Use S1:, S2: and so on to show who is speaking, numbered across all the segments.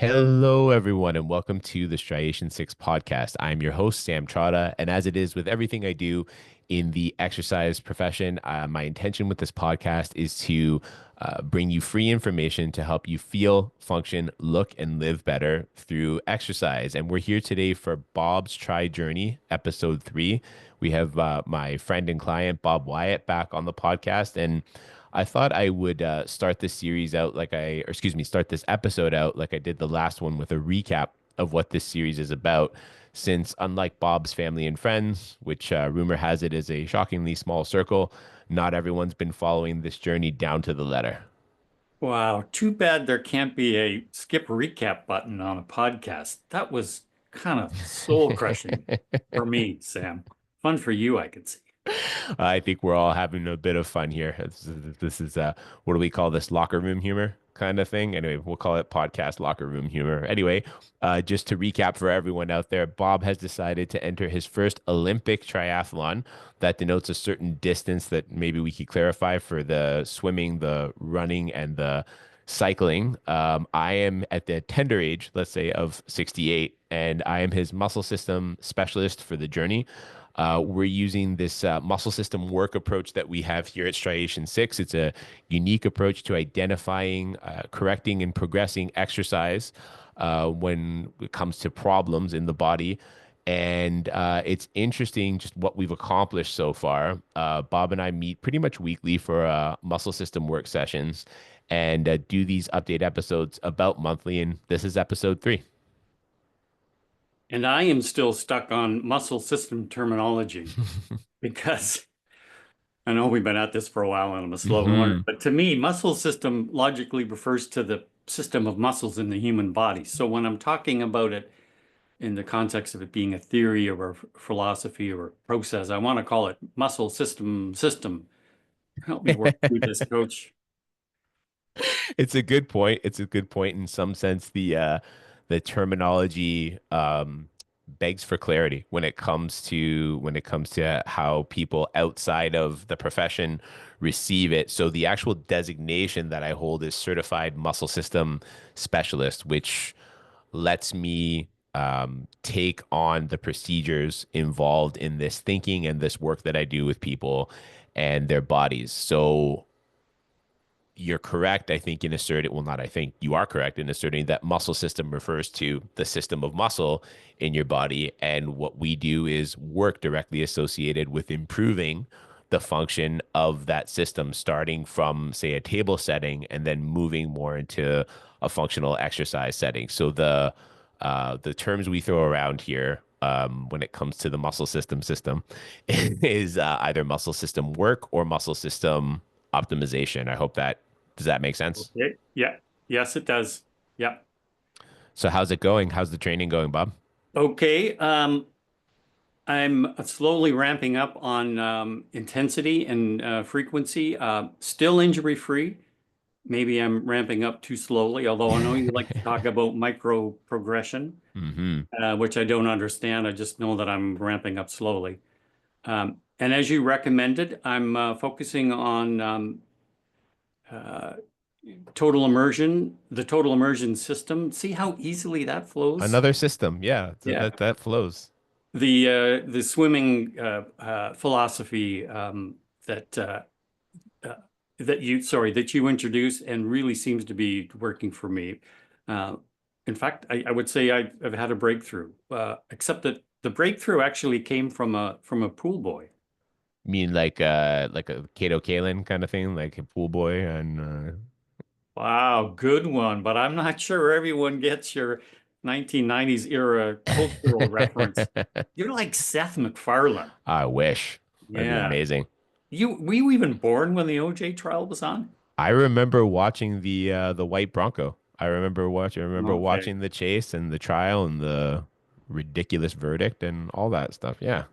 S1: Hello, everyone, and welcome to the Striation 6 podcast. I'm your host, Sam Trotta, and as it is with everything I do in the exercise profession, my intention with this podcast is to bring you free information to help you feel, function, look, and live better through exercise. And we're here today for Bob's Tri Journey, episode 3. We have my friend and client, Bob Wyatt, back on the podcast, and I thought I would start this series out or excuse me, start this episode out like I did the last one with a recap of what this series is about. Since, unlike Bob's family and friends, which rumor has it is a shockingly small circle, not everyone's been following this journey down to the letter.
S2: Wow, too bad there can't be a skip recap button on a podcast. That was kind of soul crushing for me, Sam. Fun for you, I could see.
S1: I think we're all having a bit of fun here. This is what do we call this? Locker room humor kind of thing. Anyway, we'll call it podcast locker room humor. Anyway, just to recap for everyone out there, Bob has decided to enter his first Olympic triathlon. That denotes a certain distance that maybe we could clarify for the swimming, the running, and the cycling. I am at the tender age, let's say, of 68, and I am his muscle system specialist for the journey. We're using this muscle system work approach that we have here at Striation 6. It's a unique approach to identifying, correcting, and progressing exercise when it comes to problems in the body. And it's interesting just what we've accomplished so far. Bob and I meet pretty much weekly for muscle system work sessions and do these update episodes about monthly. And this is episode 3.
S2: And I am still stuck on muscle system terminology because I know we've been at this for a while and I'm a slow learner,
S1: Hmm.
S2: but to me, muscle system logically refers to the system of muscles in the human body. So when I'm talking about it in the context of it being a theory or a philosophy or a process, I want to call it muscle system. Help me work through this, coach.
S1: It's a good point. It's a good point. In some sense, the terminology begs for clarity when it comes to how people outside of the profession receive it. So the actual designation that I hold is certified muscle system specialist, which lets me take on the procedures involved in this thinking and this work that I do with people and their bodies. So you're correct, I think, in asserting, well, not I think, you are correct in asserting that muscle system refers to the system of muscle in your body. And what we do is work directly associated with improving the function of that system, starting from, say, a table setting and then moving more into a functional exercise setting. So the terms we throw around here when it comes to the muscle system is either muscle system work or muscle system optimization. I hope that does that make sense?
S2: Okay. Yeah. Yes, it does. Yeah.
S1: So how's it going? How's the training going, Bob?
S2: Okay. I'm slowly ramping up on intensity and frequency. Still injury free. Maybe I'm ramping up too slowly, although I know you like to talk about micro progression,
S1: Hmm.
S2: which I don't understand. I just know that I'm ramping up slowly. And as you recommended, I'm focusing on uh, total immersion, the total immersion system. See how easily that flows?
S1: Another system, yeah,
S2: Yeah.
S1: that flows.
S2: The swimming philosophy that uh, that you introduced and really seems to be working for me. Uh, in fact, I would say I've had a breakthrough, except that the breakthrough actually came from a pool boy.
S1: You mean like a Kato Kaelin kind of thing, like a pool boy and
S2: Wow, good one. But I'm not sure everyone gets your 1990s era cultural reference. You're like Seth MacFarlane.
S1: I wish. That'd be
S2: Yeah.
S1: amazing.
S2: Were you even born when the OJ trial was on?
S1: I remember watching the white Bronco. I remember
S2: Okay.
S1: watching the chase and the trial and the ridiculous verdict and all that stuff. Yeah.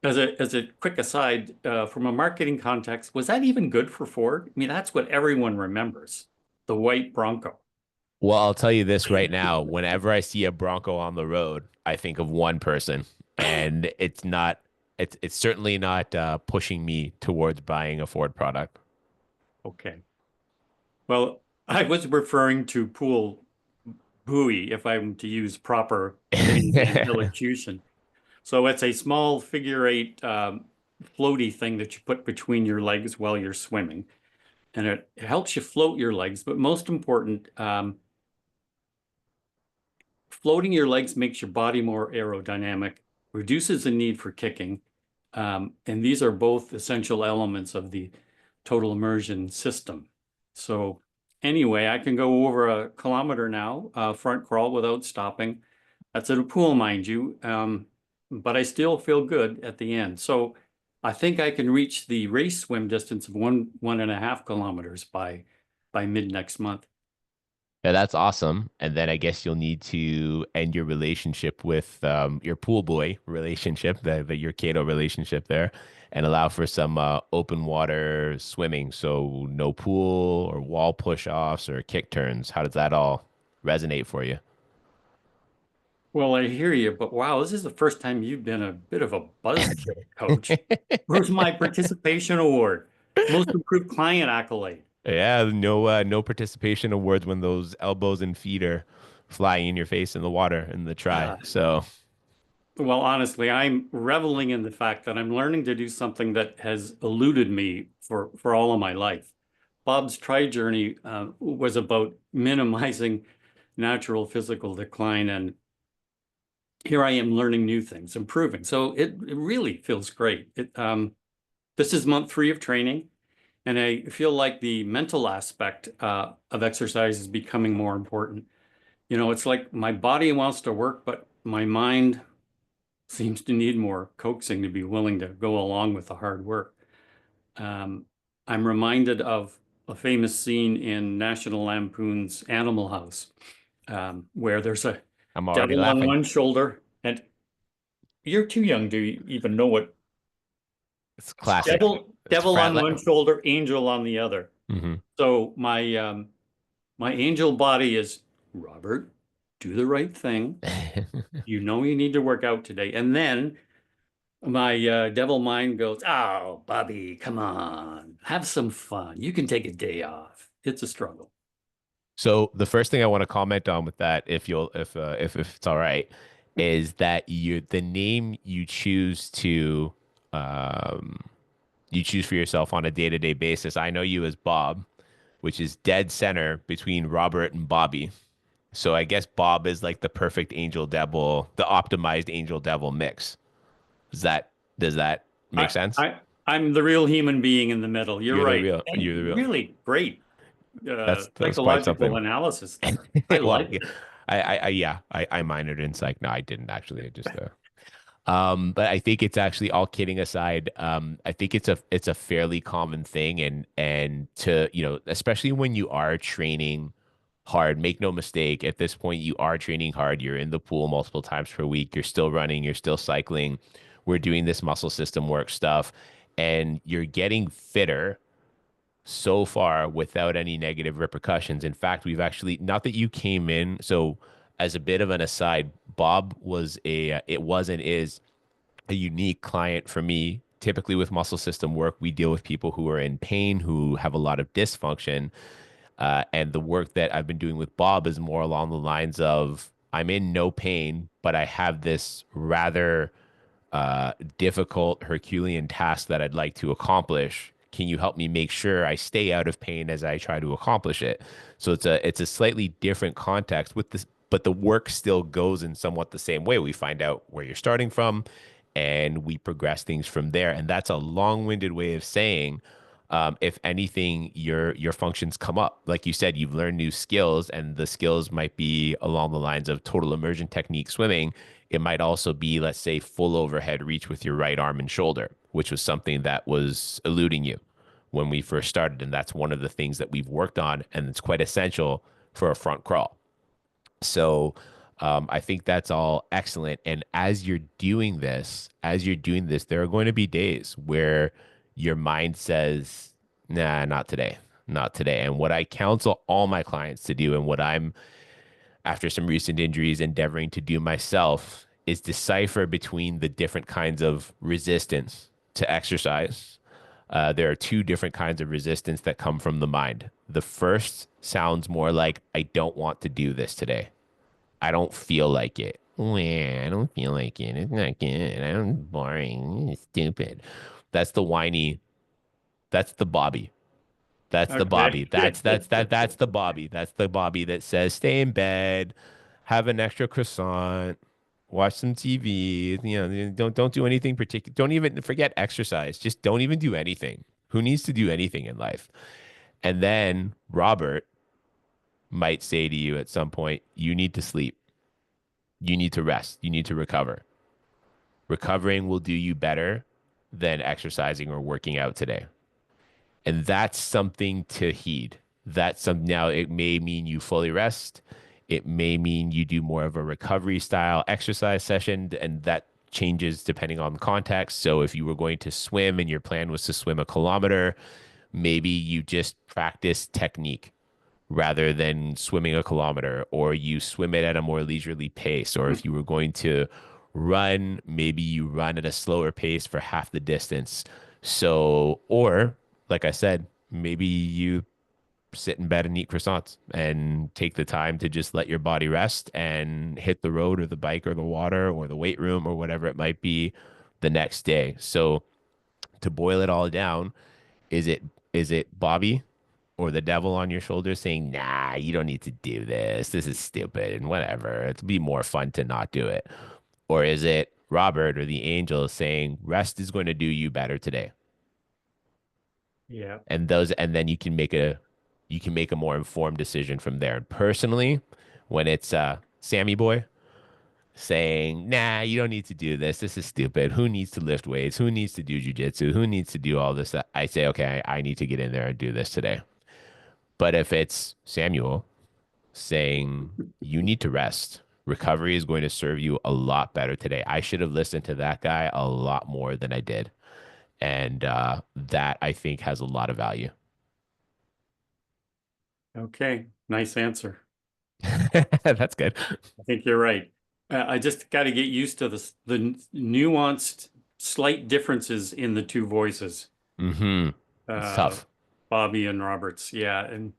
S2: As a quick aside, from a marketing context, was that even good for Ford? I mean, that's what everyone remembers, the white Bronco.
S1: Well, I'll tell you this right now. Whenever I see a Bronco on the road, I think of one person, and it's certainly not pushing me towards buying a Ford product.
S2: Okay. Well, I was referring to pool buoy, if I'm to use proper Canadian elocution. So it's a small figure eight floaty thing that you put between your legs while you're swimming, and it helps you float your legs. But most important, floating your legs makes your body more aerodynamic, reduces the need for kicking, and these are both essential elements of the total immersion system. So anyway, I can go over a kilometer now, front crawl without stopping. That's at a pool, mind you, but I still feel good at the end. So I think I can reach the race swim distance of 1.5 kilometers by mid next month.
S1: Yeah, that's awesome. And then I guess you'll need to end your relationship with your pool boy relationship, your Kato relationship there, and allow for some open water swimming. So no pool or wall push-offs or kick turns. How does that all resonate for you?
S2: Well, I hear you, but wow, this is the first time you've been a bit of a buzzkill, coach. Where's my participation award? Most improved client accolade.
S1: Yeah, no participation awards when those elbows and feet are flying in your face in the water in the try.
S2: Uh,
S1: So
S2: well, honestly, I'm reveling in the fact that I'm learning to do something that has eluded me for all of my life. Bob's tri journey was about minimizing natural physical decline, and here I am learning new things, improving. So it really feels great. This is month 3 of training. And I feel like the mental aspect of exercise is becoming more important. You know, it's like my body wants to work, but my mind seems to need more coaxing to be willing to go along with the hard work. Um, I'm reminded of a famous scene in National Lampoon's Animal House, where there's a
S1: I'm already
S2: devil on
S1: laughing.
S2: one shoulder, and you're too young to even know what
S1: It's classic. It's
S2: devil
S1: Frat.
S2: on one shoulder, angel on the other.
S1: Hmm.
S2: So my angel body is Robert, do the right thing. You know you need to work out today. And then my devil mind goes, oh, Bobby, come on, have some fun. You can take a day off. It's a struggle.
S1: So the first thing I want to comment on with that, if it's all right, is that the name um you choose for yourself on a day-to-day basis. I know you as Bob, which is dead center between Robert and Bobby. So I guess Bob is like the perfect angel devil, the optimized angel devil mix. Does that make
S2: I,
S1: sense?
S2: I'm the real human being in the middle. You're
S1: You're the
S2: right.
S1: real.
S2: And
S1: You're the real.
S2: really great
S1: That's quite
S2: psychological
S1: something.
S2: analysis there. I
S1: Well,
S2: like
S1: yeah,
S2: it.
S1: I minored in psych. No, I didn't actually. I just but I think it's actually all kidding aside. I think it's a fairly common thing, and to especially when you are training hard. Make no mistake, at this point you are training hard. You're in the pool multiple times per week. You're still running. You're still cycling. We're doing this muscle system work stuff, and you're getting fitter so far without any negative repercussions. In fact, we've actually, not that you came in, so as a bit of an aside, Bob was it was and is a unique client for me. Typically with muscle system work, we deal with people who are in pain, who have a lot of dysfunction. And the work that I've been doing with Bob is more along the lines of I'm in no pain, but I have this rather difficult Herculean task that I'd like to accomplish. Can you help me make sure I stay out of pain as I try to accomplish it? So it's a slightly different context with this, but the work still goes in somewhat the same way. We find out where you're starting from, and we progress things from there. And that's a long-winded way of saying, if anything, your functions come up. Like you said, you've learned new skills, and the skills might be along the lines of total immersion technique swimming. It might also be, let's say, full overhead reach with your right arm and shoulder, which was something that was eluding you when we first started. And that's one of the things that we've worked on, and it's quite essential for a front crawl. So I think that's all excellent. And as you're doing this, there are going to be days where your mind says, nah, not today, not today. And what I counsel all my clients to do, and what I'm, after some recent injuries, endeavoring to do myself, is decipher between the different kinds of resistance to exercise. There are two different kinds of resistance that come from the mind. The first sounds more like, I don't want to do this today. I don't feel like it. Well, I don't feel like it. It's not good. I'm boring. It's stupid. That's the whiny. That's the Bobby. That's the Bobby.
S2: Okay.
S1: That's the Bobby. That's the Bobby that says stay in bed, have an extra croissant, watch some TV. Don't do anything particular. Don't even forget exercise. Just don't even do anything. Who needs to do anything in life? And then Robert might say to you at some point, you need to sleep. You need to rest. You need to recover. Recovering will do you better than exercising or working out today. And that's something to heed. That's some now it may mean you fully rest. It may mean you do more of a recovery style exercise session, and that changes depending on context. So if you were going to swim and your plan was to swim a kilometer, maybe you just practice technique rather than swimming a kilometer, or you swim it at a more leisurely pace. Or if you were going to run, maybe you run at a slower pace for half the distance. So, or like I said, maybe you sit in bed and eat croissants and take the time to just let your body rest and hit the road or the bike or the water or the weight room or whatever it might be the next day. So, to boil it all down, is it Bobby or the devil on your shoulder saying, "Nah, you don't need to do this. This is stupid and whatever. It'll be more fun to not do it." Or is it Robert or the angel saying, "Rest is going to do you better today."
S2: Yeah.
S1: And then you can make a more informed decision from there. And personally, when it's Sammy Boy saying, "Nah, you don't need to do this. This is stupid. Who needs to lift weights? Who needs to do jujitsu? Who needs to do all this?" I say, "Okay, I need to get in there and do this today." But if it's Samuel saying, "You need to rest. Recovery is going to serve you a lot better today. I should have listened to that guy a lot more than I did." And that I think has a lot of value.
S2: Okay. Nice answer.
S1: That's good.
S2: I think you're right. I just got to get used to the nuanced, slight differences in the two voices,
S1: It's
S2: uh,
S1: tough.
S2: Bobby and Roberts. Yeah, and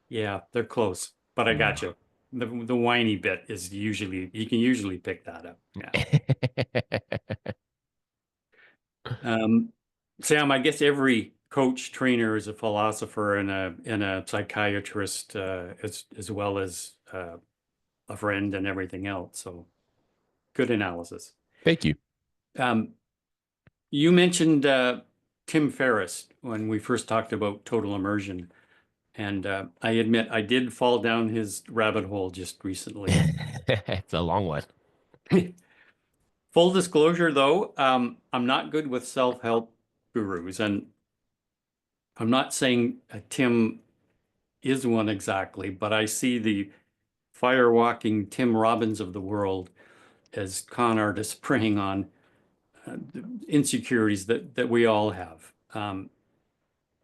S2: yeah, they're close. But I got you. The whiny bit is usually you can usually pick that up. Yeah. Um, Sam, I guess every coach trainer is a philosopher and a psychiatrist as well as a friend and everything else. So good analysis.
S1: Thank you.
S2: Um, you mentioned Tim Ferriss when we first talked about total immersion, and I admit I did fall down his rabbit hole just recently.
S1: It's a long one.
S2: Full disclosure, though, I'm not good with self-help gurus, and I'm not saying Tim is one exactly, but I see the firewalking Tim Robbins of the world as con artists preying on insecurities that we all have.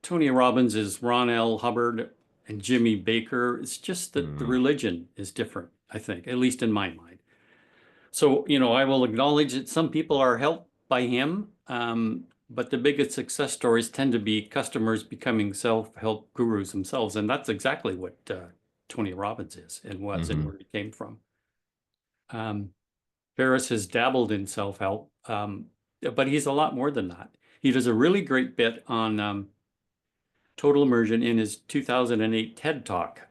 S2: Tony Robbins is Ron L. Hubbard and Jimmy Baker. It's just that the
S1: Mm,
S2: religion is different, I think, at least in my mind. So, I will acknowledge that some people are helped by him, but the biggest success stories tend to be customers becoming self-help gurus themselves. And that's exactly what Tony Robbins is and was and
S1: hmm
S2: where he came from. Um, Ferris has dabbled in self-help, but he's a lot more than that. He does a really great bit on total immersion in his 2008 TED Talk.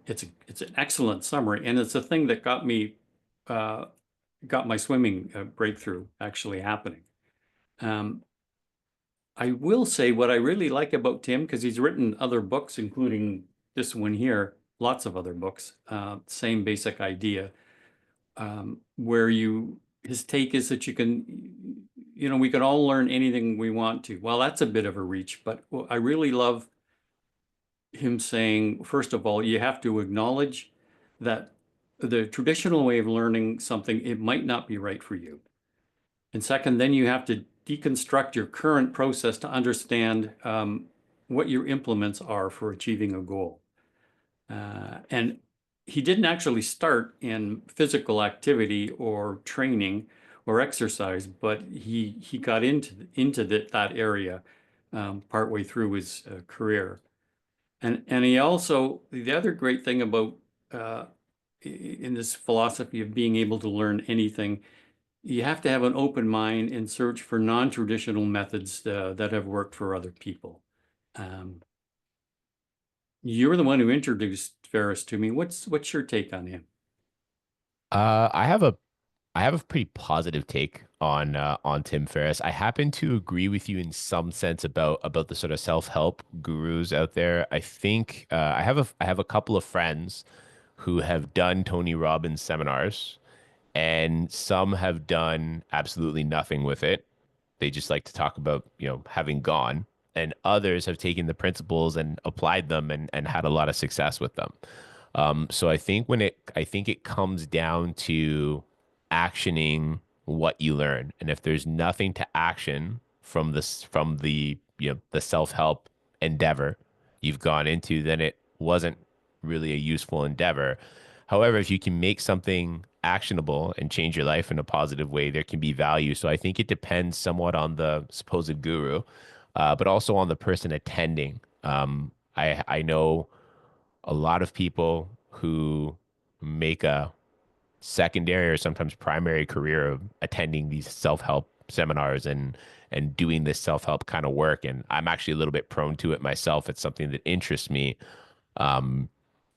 S2: It's an excellent summary, and it's a thing that uh, got my swimming breakthrough actually happening. Um, I will say what I really like about Tim, because he's written other books, including this one here, lots of other books, same basic idea, where his take is that we can all learn anything we want to. Well, that's a bit of a reach, but I really love him saying, first of all, you have to acknowledge that the traditional way of learning something, it might not be right for you. And second, then you have to deconstruct your current process to understand what your implements are for achieving a goal. And he didn't actually start in physical activity or training or exercise, but he got into that area partway through his career. And he also, the other great thing about in this philosophy of being able to learn anything, you have to have an open mind and search for non-traditional methods that have worked for other people. Um, you're the one who introduced Ferris to me. What's your take on him?
S1: Uh, I have a I have a pretty positive take on Tim Ferriss. I happen to agree with you in some sense about the sort of self-help gurus out there. I think I have a couple of friends who have done Tony Robbins seminars, and some have done absolutely nothing with it. They just like to talk about, having gone, and others have taken the principles and applied them and had a lot of success with them. So I think it comes down to actioning what you learn. And if there's nothing to action from the, the self-help endeavor you've gone into, then it wasn't really a useful endeavor. However, if you can make something actionable and change your life in a positive way, there can be value. So I think it depends somewhat on the supposed guru, but also on the person attending. I know a lot of people who make a secondary or sometimes primary career of attending these self-help seminars and doing this self-help kind of work. And I'm actually a little bit prone to it myself. It's something that interests me. Um,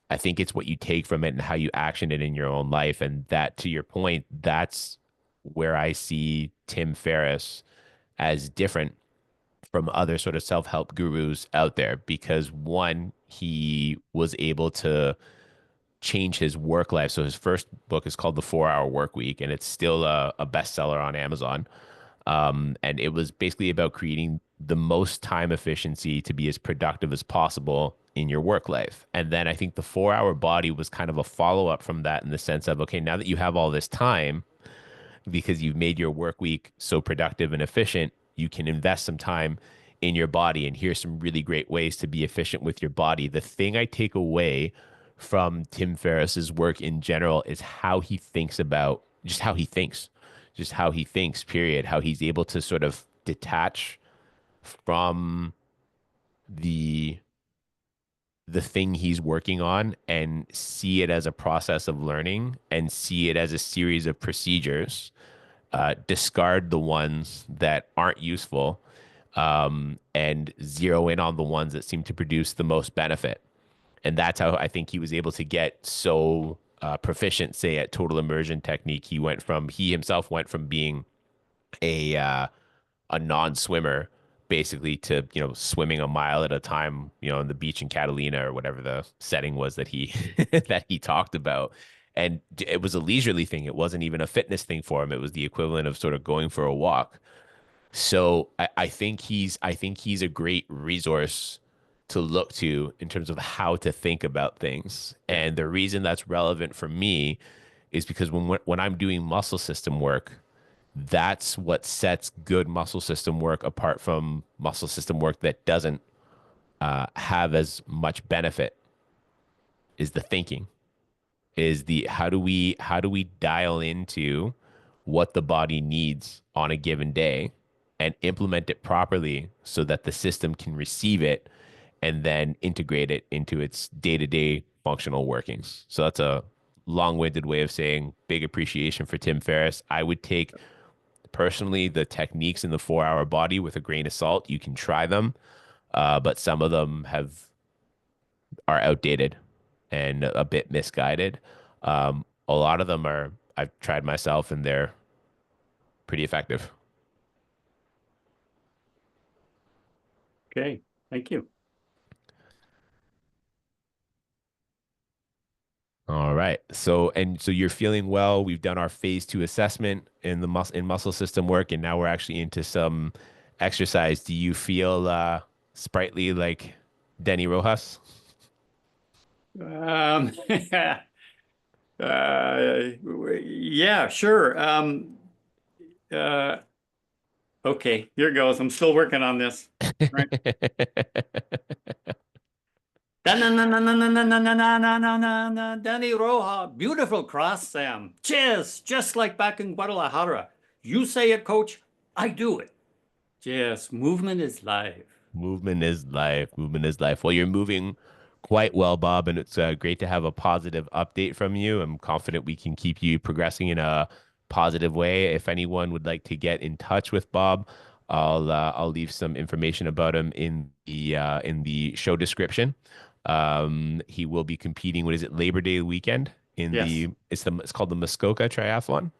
S1: I think it's what you take from it and how you action it in your own life. And that, to your point, that's where I see Tim Ferriss as different from other sort of self-help gurus out there because one, he was able to change his work life. So his first book is called The 4 Hour Work Week, and it's still a bestseller on Amazon. And it was basically about creating the most time efficiency to be as productive as possible in your work life. And then I think the 4 Hour Body was kind of a follow up from that in the sense of, okay, now that you have all this time, because you've made your work week so productive and efficient, you can invest some time in your body. And here's some really great ways to be efficient with your body. The thing I take away from Tim Ferriss's work in general is how he thinks about just how he thinks, period. How he's able to sort of detach from the the thing he's working on and see it as a process of learning and see it as a series of procedures, discard the ones that aren't useful, and zero in on the ones that seem to produce the most benefit. And that's how I think he was able to get so proficient, say, at total immersion technique. He himself went from being a uh, a non-swimmer basically to swimming a mile at a time on the beach in Catalina or whatever the setting was that he that he talked about. And it was a leisurely thing. It wasn't even a fitness thing for him. It was the equivalent of sort of going for a walk. So I think he's a great resource to look to in terms of how to think about things.
S2: Yeah.
S1: And the reason that's relevant for me is because when I'm doing muscle system work, that's what sets good muscle system work apart from muscle system work that doesn't have as much benefit is the thinking, is the how do we dial into what the body needs on a given day and implement it properly so that the system can receive it and then integrate it into its day-to-day functional workings. So that's a long-winded way of saying big appreciation for Tim Ferriss. I would take personally the techniques in the 4 Hour Body with a grain of salt. You can try them, but some of them have are outdated and a bit misguided. A lot of them are I've tried myself and they're pretty effective.
S2: Okay. Thank you.
S1: All right. So you're feeling well. We've done our phase 2 assessment in the muscle system work, and now we're actually into some exercise. Do you feel sprightly like Denny Rojas?
S2: Um, yeah, sure. Uh, okay, here goes. I'm still working on this. Right. Da-na-na-na-na-na-na-na-na-na-na-na. Danny Roja, beautiful cross, Sam. Cheers, just like back in Guadalajara. You say it, coach. I do it. Yes, movement is life.
S1: Movement is life. Movement is life. Well, you're moving Quite well, Bob, and it's great to have a positive update from you. I'm confident we can keep you progressing in a positive way. If anyone would like to get in touch with Bob, I'll leave some information about him in the show description. He will be competing. What is it? Labor Day weekend in
S2: Yes.
S1: it's called the Muskoka Triathlon.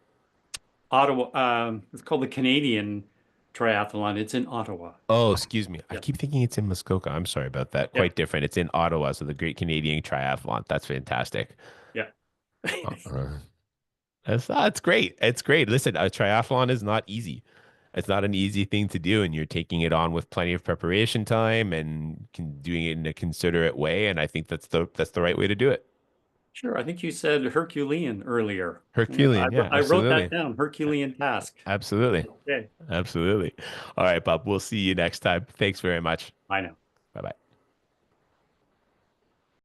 S2: Ottawa, it's called the Canadian Triathlon. It's in Ottawa.
S1: Oh, excuse me. I
S2: Yeah.
S1: keep thinking it's in Muskoka. I'm sorry about that.
S2: Yeah.
S1: Quite different. It's in Ottawa, so the Great Canadian Triathlon. That's fantastic.
S2: Yeah.
S1: Uh, that's great. It's great. Listen, a triathlon is not easy. It's not an easy thing to do, and you're taking it on with plenty of preparation time and doing it in a considerate way. And I think that's the right way to do it.
S2: Sure. I think you said Herculean earlier. Yeah,
S1: Herculean, yeah,
S2: I wrote that
S1: absolutely.
S2: down. Herculean task.
S1: Absolutely.
S2: Okay.
S1: Absolutely. All right, Bob. We'll see you next time. Thanks very much.
S2: I know.
S1: Bye bye.